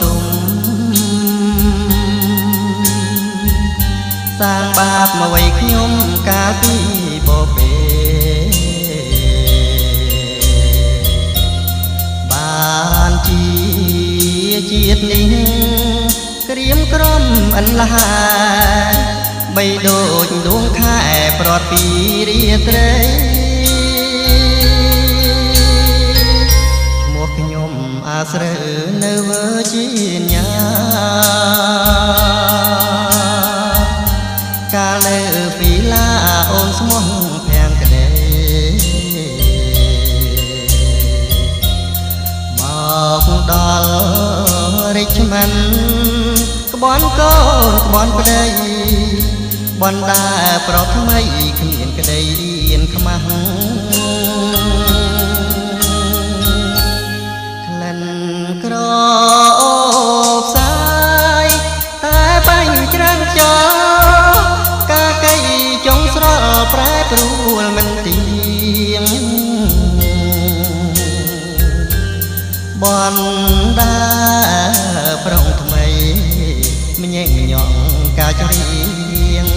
ទុំសាងបាបមកໄວខ្ញុំកាលពីបបេបានជាជាតិនេះក្រៀមក្រំអន្លាបីដូចដួងខែប្រត់ពីរាត្រីឈ្មោះខ្ញុំអាស្រើនៅវើជាញាកាលលើពីឡាអូនស្មោះភាំងក្ដីមកដល់រិជ្មិនក្បន់កូនក្បន់ប្ដីបណ្ដាប្រថ្មីគ្មានក្ដីអៀនខ្មាស់ក្លិនក្រអូបសាយតែបាញ់ច្រាំងចោកាកៃចុងស្រល់ប្រែប្រួលមិនទៀងបណ្ដាប្រងថ្មីម្ញែកញ៉ងកាចរៀង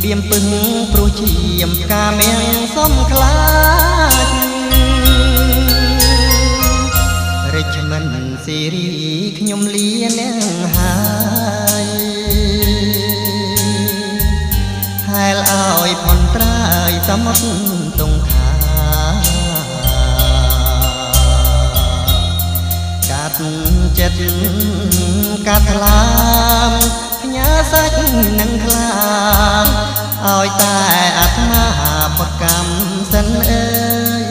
បៀមពឹងព្រោះជាមកាមៀងសំខ្លាចរិជ្មិនសេរីខ្ញុំលានាងហើយហែលឲ្យផនត្រាយសមុទ្រទងខាកាត់ចិត្តកាត់ថ្លាមផ្ញើសាច់នឹងខ្លាមឲ្យតែអាត្មាផុតកម្មសិនអើយ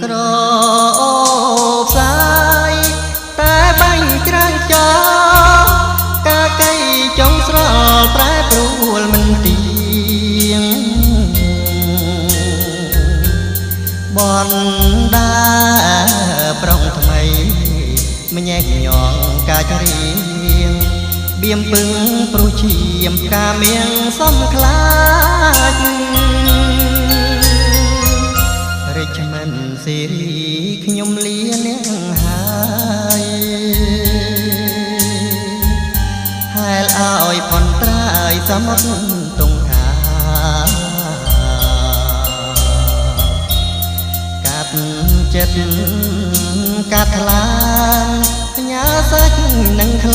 ក្រអូបសាយតែបាញ់ច្រាំងចោកាកៃចុងស្រល់ប្រែប្រួលមិនទៀងបណ្ដាប្រងថ្មីម្ញែកញ៉ងកាចរៀងបៀមពឹងព្រោះជាមកាមៀងសំខ្លាចរិជ្មិនសេរីខ្ញុំលានាងហើយហែលឲ្យផនត្រាយសមុទ្រទងខាកាត់ចិត្តកាត់ថ្លាមផ្ញើសាច់នឹងខ្